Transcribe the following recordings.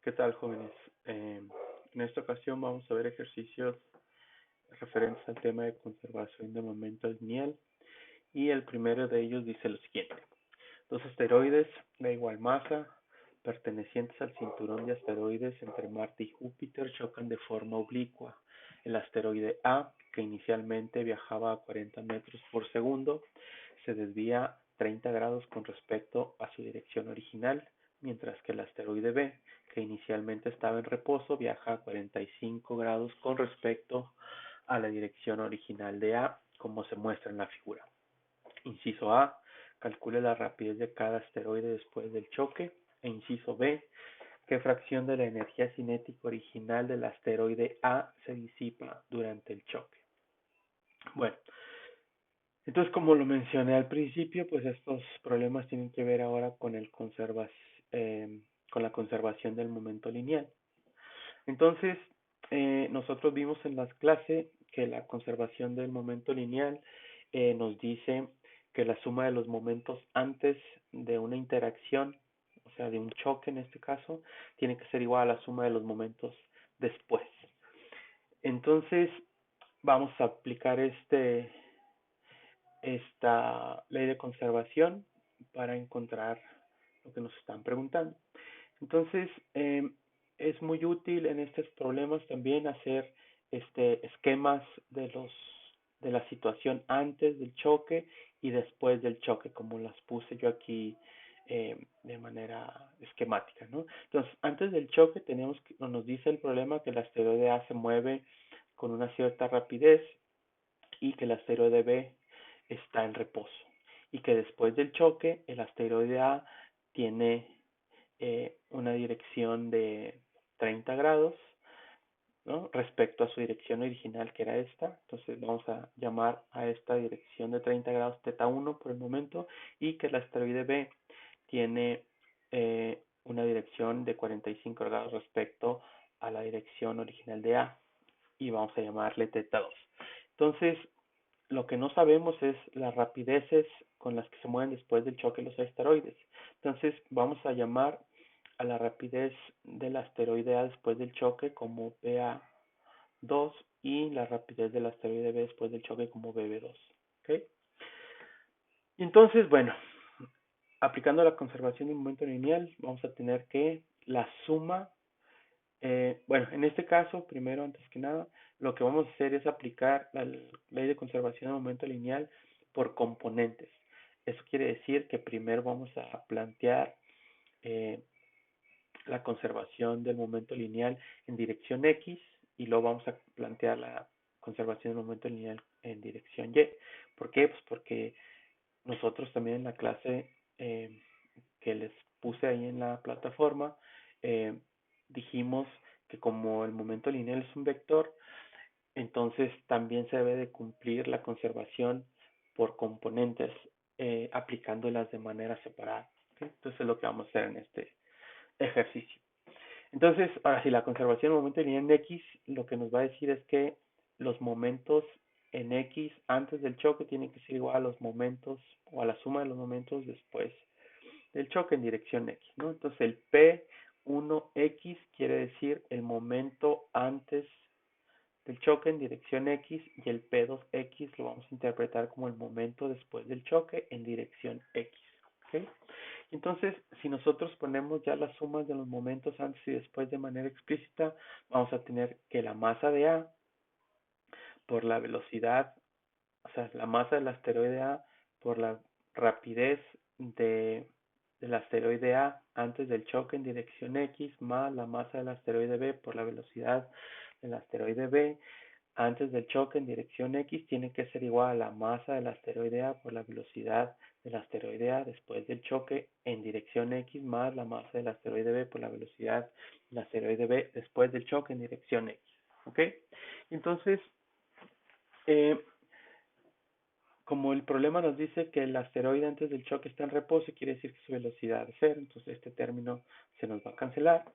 ¿Qué tal, jóvenes? En esta ocasión vamos a ver ejercicios referentes al tema de conservación de momento lineal y el primero de ellos dice lo siguiente. Dos asteroides de igual masa pertenecientes al cinturón de asteroides entre Marte y Júpiter chocan de forma oblicua. El asteroide A, que inicialmente viajaba a 40 metros por segundo, se desvía 30 grados con respecto a su dirección original, mientras que el asteroide B, que inicialmente estaba en reposo, viaja a 45 grados con respecto a la dirección original de A, como se muestra en la figura. Inciso A, calcule la rapidez de cada asteroide después del choque. E inciso B, ¿qué fracción de la energía cinética original del asteroide A se disipa durante el choque? Bueno, entonces como lo mencioné al principio, pues estos problemas tienen que ver ahora con eh, con la conservación del momento lineal. Entonces, nosotros vimos en las clases que la conservación del momento lineal nos dice que la suma de los momentos antes de una interacción, o sea, de un choque en este caso, tiene que ser igual a la suma de los momentos después. Entonces, vamos a aplicar esta ley de conservación para encontrar lo que nos están preguntando. Entonces, es muy útil en estos problemas también hacer esquemas de la situación antes del choque y después del choque, como las puse yo aquí de manera esquemática, ¿no? Entonces, antes del choque nos dice el problema que el asteroide A se mueve con una cierta rapidez y que el asteroide B está en reposo y que después del choque el asteroide A tiene una dirección de 30 grados, ¿no? Respecto a su dirección original, que era esta. Entonces vamos a llamar a esta dirección de 30 grados teta 1 por el momento, y que el asteroide B tiene una dirección de 45 grados respecto a la dirección original de A, y vamos a llamarle teta 2. Entonces, lo que no sabemos es las rapideces con las que se mueven después del choque los asteroides. Entonces vamos a llamar a la rapidez del asteroide A después del choque como BA2 y la rapidez del asteroide B después del choque como BB2. ¿Okay? Entonces, bueno, aplicando la conservación de momento lineal, vamos a tener que la suma, bueno, en este caso, primero, antes que nada, lo que vamos a hacer es aplicar la ley de conservación de momento lineal por componentes. Eso quiere decir que primero vamos a plantear eh, la conservación del momento lineal en dirección X y luego vamos a plantear la conservación del momento lineal en dirección Y. ¿Por qué? Pues porque nosotros también en la clase que les puse ahí en la plataforma, eh, dijimos que como el momento lineal es un vector, entonces también se debe de cumplir la conservación por componentes aplicándolas de manera separada. ¿Okay? Entonces es lo que vamos a hacer en este ejercicio. Entonces, ahora sí, la conservación del momento lineal en X lo que nos va a decir es que los momentos en X antes del choque tienen que ser igual a los momentos o a la suma de los momentos después del choque en dirección X, ¿no? Entonces el P1X quiere decir el momento antes del choque en dirección X y el P2X lo vamos a interpretar como el momento después del choque en dirección X. ¿Okay? Entonces, si nosotros ponemos ya las sumas de los momentos antes y después de manera explícita, vamos a tener que la masa de A por la velocidad, o sea, la masa del asteroide A por la rapidez de, del asteroide A antes del choque en dirección X más la masa del asteroide B por la velocidad del asteroide B antes del choque en dirección X tiene que ser igual a la masa del asteroide A por la velocidad del asteroide A después del choque en dirección X más la masa del asteroide B por la velocidad del asteroide B después del choque en dirección X. ¿Ok? Entonces, eh, como el problema nos dice que el asteroide antes del choque está en reposo, quiere decir que su velocidad es cero, entonces este término se nos va a cancelar.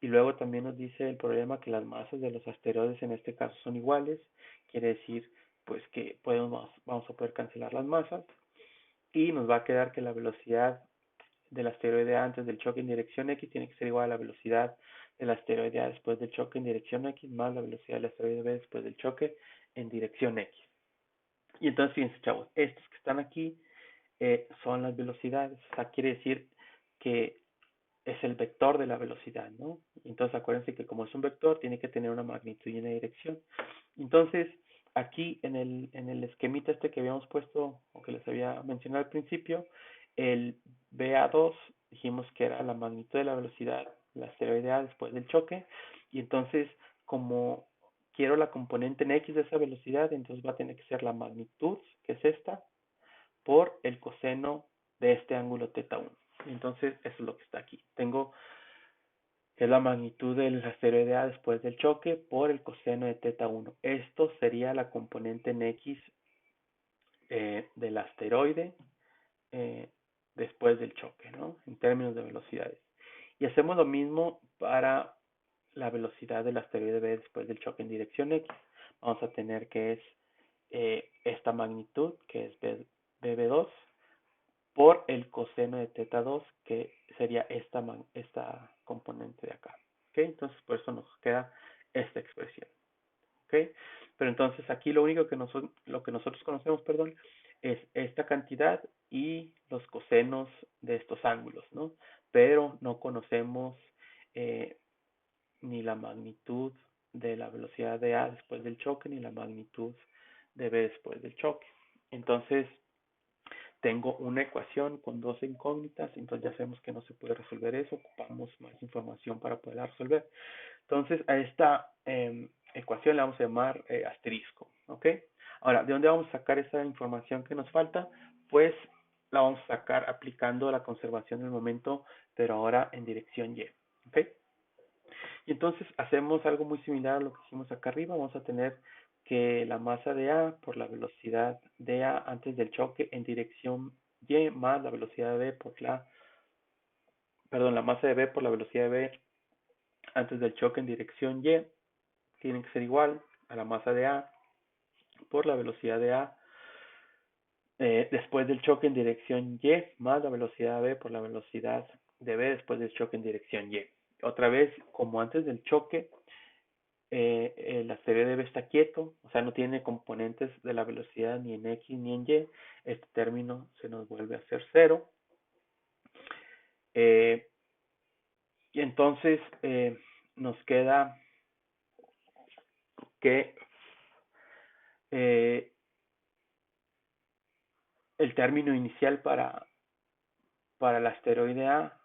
Y luego también nos dice el problema que las masas de los asteroides en este caso son iguales, quiere decir pues que vamos a poder cancelar las masas y nos va a quedar que la velocidad del asteroide A antes del choque en dirección X tiene que ser igual a la velocidad del asteroide A después del choque en dirección X más la velocidad del asteroide B después del choque en dirección X. Y entonces, fíjense, chavos, estos que están aquí son las velocidades. O sea, quiere decir que es el vector de la velocidad, ¿no? Entonces, acuérdense que como es un vector, tiene que tener una magnitud y una dirección. Entonces, aquí en el esquemita este que habíamos puesto, o que les había mencionado al principio, el BA2, dijimos que era la magnitud de la velocidad, la asteroide A después del choque, y entonces, como quiero la componente en X de esa velocidad, entonces va a tener que ser la magnitud, que es esta, por el coseno de este ángulo θ1. Entonces, eso es lo que está aquí. Tengo que es la magnitud del asteroide A después del choque por el coseno de θ1. Esto sería la componente en X del asteroide eh, después del choque, ¿no? En términos de velocidades. Y hacemos lo mismo para la velocidad del asteroide B después del choque en dirección X. Vamos a tener que es esta magnitud, que es BB2, por el coseno de θ2, que sería esta componente de acá. ¿Okay? Entonces, por eso nos queda esta expresión. ¿Okay? Pero entonces aquí lo único que lo que nosotros conocemos, perdón, es esta cantidad y los cosenos de estos ángulos, ¿no? Pero no conocemos eh, ni la magnitud de la velocidad de A después del choque, ni la magnitud de B después del choque. Entonces, tengo una ecuación con dos incógnitas, entonces ya sabemos que no se puede resolver eso, ocupamos más información para poderla resolver. Entonces a esta ecuación le vamos a llamar asterisco, ¿ok? Ahora, ¿de dónde vamos a sacar esa información que nos falta? Pues la vamos a sacar aplicando la conservación del momento, pero ahora en dirección Y, ¿ok? Y entonces hacemos algo muy similar a lo que hicimos acá arriba. Vamos a tener que la masa de A por la velocidad de A antes del choque en dirección Y más la velocidad de B por la masa de B por la velocidad de B antes del choque en dirección Y tiene que ser igual a la masa de A por la velocidad de A después del choque en dirección Y más la velocidad de B por la velocidad de B después del choque en dirección Y. Otra vez, como antes del choque, el asteroide B está quieto, o sea, no tiene componentes de la velocidad ni en X ni en Y, este término se nos vuelve a hacer cero. Eh, y entonces nos queda que eh, el término inicial para el asteroide A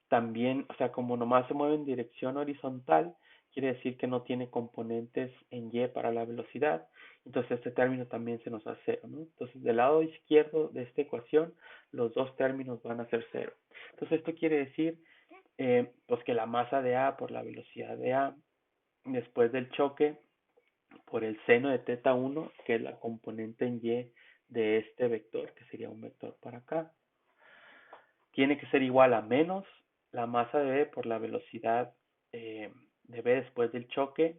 también, o sea, como nomás se mueve en dirección horizontal, quiere decir que no tiene componentes en Y para la velocidad. Entonces este término también se nos hace cero, ¿no? Entonces del lado izquierdo de esta ecuación, los dos términos van a ser cero. Entonces esto quiere decir pues que la masa de A por la velocidad de A después del choque por el seno de θ1, que es la componente en Y de este vector, que sería un vector para acá, tiene que ser igual a menos la masa de B por la velocidad de B después del choque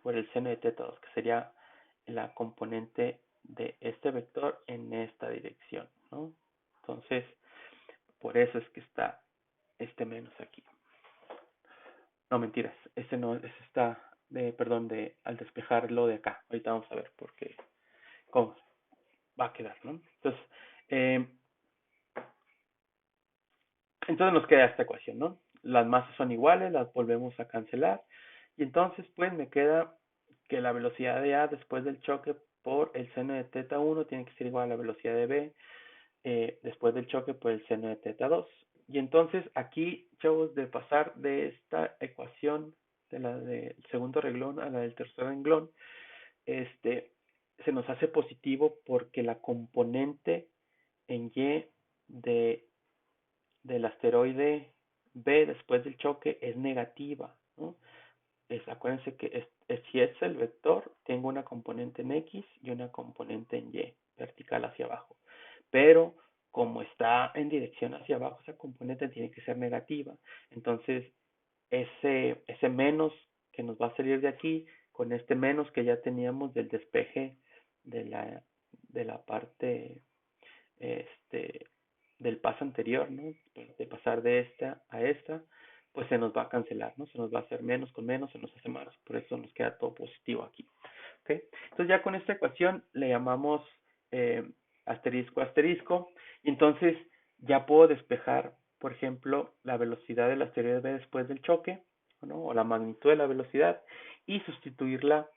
por el seno de θ2, que sería la componente de este vector en esta dirección, ¿no? Entonces, por eso es que está este menos aquí. No, mentiras, este no, ese está, perdón, al despejarlo de acá. Ahorita vamos a ver por qué, cómo va a quedar, ¿no? Entonces, eh, entonces nos queda esta ecuación, ¿no? Las masas son iguales, las volvemos a cancelar. Y entonces, pues, me queda que la velocidad de A después del choque por el seno de θ1 tiene que ser igual a la velocidad de B después del choque por el seno de θ2. Y entonces, aquí, chavos, de pasar de esta ecuación de la del segundo renglón a la del tercer renglón, se nos hace positivo porque la componente en Y de del asteroide B después del choque es negativa, ¿no? Acuérdense que si es el vector, tengo una componente en X y una componente en Y, vertical hacia abajo. Pero como está en dirección hacia abajo, esa componente tiene que ser negativa. Entonces, ese menos que nos va a salir de aquí, con este menos que ya teníamos del despeje de la parte este, del paso anterior, ¿no? De pasar de esta a esta, pues se nos va a cancelar, ¿no? Se nos va a hacer menos con menos, se nos hace más, por eso nos queda todo positivo aquí, ¿ok? Entonces ya con esta ecuación le llamamos asterisco asterisco, y entonces ya puedo despejar, por ejemplo, la velocidad del asteroide B después del choque, ¿no? O la magnitud de la velocidad, y sustituirla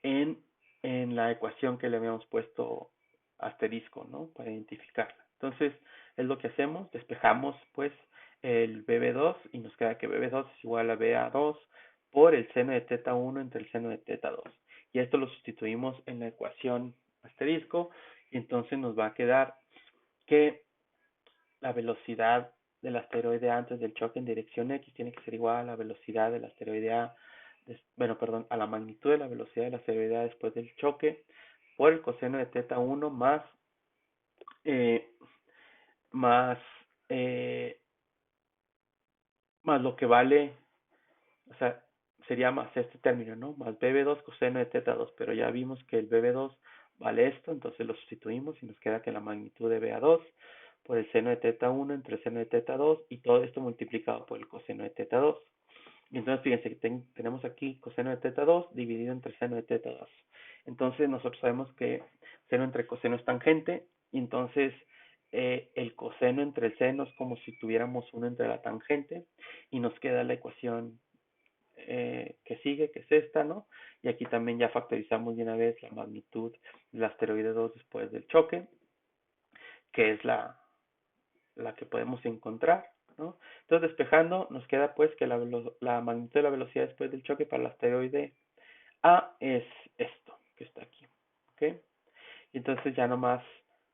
en, en la ecuación que le habíamos puesto asterisco, ¿no? Para identificarla. Entonces, es lo que hacemos, despejamos pues el BB2 y nos queda que BB2 es igual a BA2 por el seno de teta 1 entre el seno de teta 2. Y esto lo sustituimos en la ecuación asterisco y entonces nos va a quedar que la velocidad del asteroide A antes del choque en dirección X tiene que ser igual a la velocidad del asteroide A, bueno, perdón, a la magnitud de la velocidad del asteroide A después del choque por el coseno de teta 1 eh, más, eh, más lo que vale, o sea, sería más este término, ¿no? Más BB2 coseno de teta 2, pero ya vimos que el BB2 vale esto, entonces lo sustituimos y nos queda que la magnitud de BA2 por el seno de teta 1 entre el seno de teta 2 y todo esto multiplicado por el coseno de teta 2. Y entonces fíjense que tenemos aquí coseno de teta 2 dividido entre seno de teta 2. Entonces nosotros sabemos que seno entre coseno es tangente y entonces el coseno entre el seno es como si tuviéramos uno entre la tangente y nos queda la ecuación que sigue, que es esta, ¿no? Y aquí también ya factorizamos de una vez la magnitud del asteroide 2 después del choque, que es la que podemos encontrar, ¿no? Entonces despejando nos queda pues que la magnitud de la velocidad después del choque para el asteroide A es esto que está aquí, ¿ok? Y entonces ya nomás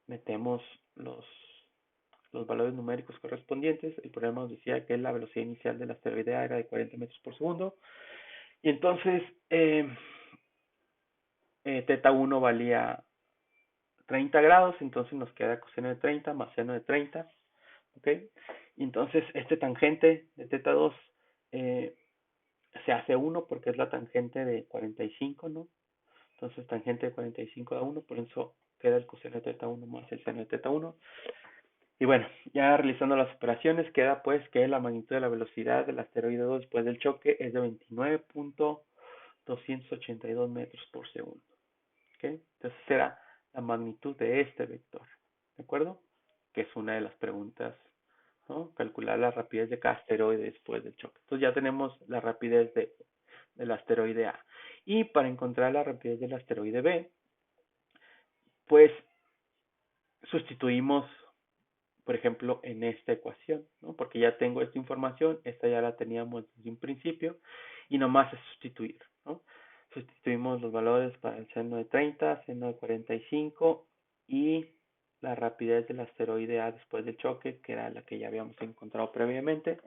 metemos los valores numéricos correspondientes. El problema nos decía que la velocidad inicial del asteroide A era de 40 metros por segundo. Y entonces teta 1 valía 30 grados, entonces nos queda coseno de 30 más seno de 30, ¿ok? Y entonces este tangente de teta 2 eh, se hace 1 porque es la tangente de 45, ¿no? Entonces tangente de 45 da 1, por eso queda el coseno de teta 1 más el seno de teta 1. Y bueno, ya realizando las operaciones, queda pues que la magnitud de la velocidad del asteroide 2 después del choque es de 29.282 metros por segundo. ¿Okay? Entonces será la magnitud de este vector. ¿De acuerdo? Que es una de las preguntas, ¿no? Calcular la rapidez de cada asteroide después del choque. Entonces ya tenemos la rapidez del asteroide A. Y para encontrar la rapidez del asteroide B, pues sustituimos, por ejemplo, en esta ecuación, ¿no? Porque ya tengo esta información, esta ya la teníamos desde un principio, y nomás es sustituir, ¿no? Sustituimos los valores para el seno de 30, seno de 45 y la rapidez del asteroide A después del choque, que era la que ya habíamos encontrado previamente,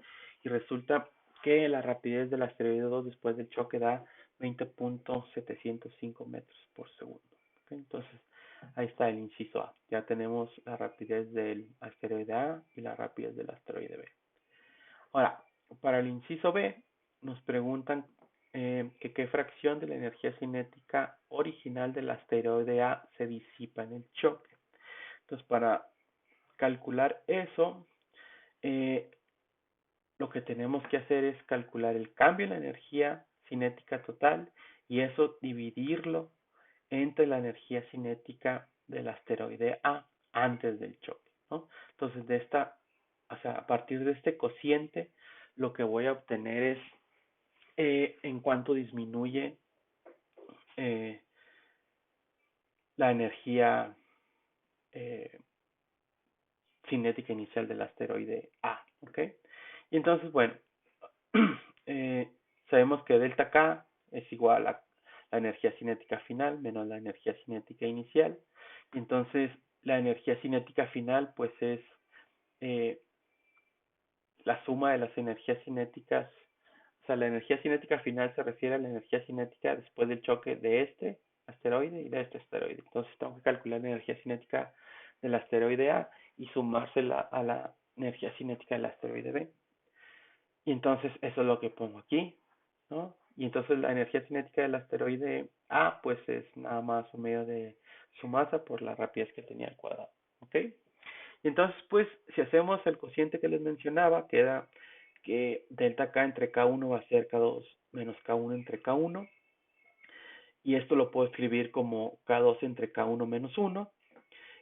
y resulta que la rapidez del asteroide 2 después del choque da 20.705 metros por segundo. ¿Okay? Entonces, ahí está el inciso A. Ya tenemos la rapidez del asteroide A y la rapidez del asteroide B. Ahora, para el inciso B, nos preguntan que qué fracción de la energía cinética original del asteroide A se disipa en el choque. Entonces, para calcular eso, eh, lo que tenemos que hacer es calcular el cambio en la energía cinética total y eso dividirlo entre la energía cinética del asteroide A antes del choque, ¿no? Entonces, o sea, a partir de este cociente, lo que voy a obtener es en cuánto disminuye eh, la energía eh, cinética inicial del asteroide A, ¿ok? Y entonces, bueno, eh, sabemos que delta K es igual a la energía cinética final menos la energía cinética inicial. Y entonces, la energía cinética final, pues es eh, la suma de las energías cinéticas. O sea, la energía cinética final se refiere a la energía cinética después del choque de este asteroide y de este asteroide. Entonces, tengo que calcular la energía cinética del asteroide A y sumársela a la energía cinética del asteroide B. Y entonces eso es lo que pongo aquí, ¿no? Y entonces la energía cinética del asteroide A, pues es nada más un medio de su masa por la rapidez que tenía al cuadrado, ¿ok? Y entonces, pues, si hacemos el cociente que les mencionaba, queda que delta K entre K1 va a ser K2 menos K1 entre K1. Y esto lo puedo escribir como K2 entre K1 menos 1.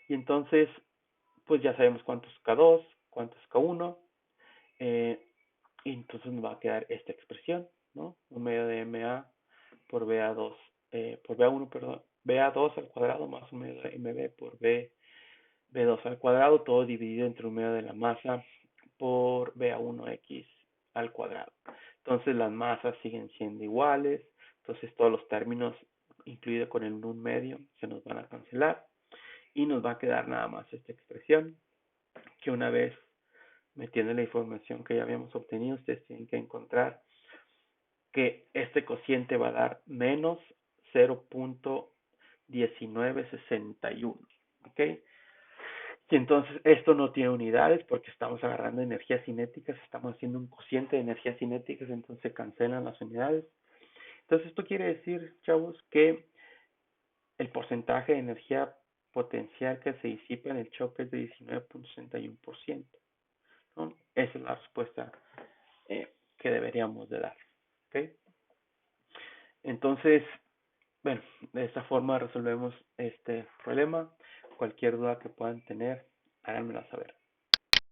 Y entonces, pues ya sabemos cuánto es K2, cuánto es K1. eh, y entonces nos va a quedar esta expresión, ¿no? Un medio de MA por BA2, por BA1, perdón, BA2 al cuadrado más un medio de MB por B2 al cuadrado, todo dividido entre un medio de la masa por BA1X al cuadrado. Entonces las masas siguen siendo iguales, entonces todos los términos, incluido con el un medio, se nos van a cancelar y nos va a quedar nada más esta expresión que una vez metiendo la información que ya habíamos obtenido, ustedes tienen que encontrar que este cociente va a dar menos 0.1961. ¿Ok? Y entonces esto no tiene unidades porque estamos agarrando energías cinéticas, estamos haciendo un cociente de energías cinéticas, entonces se cancelan las unidades. Entonces esto quiere decir, chavos, que el porcentaje de energía potencial que se disipa en el choque es de 19.61%, ¿no? Esa es la respuesta que deberíamos de dar. ¿Ok? Entonces, bueno, de esta forma resolvemos este problema. Cualquier duda que puedan tener, háganmela saber.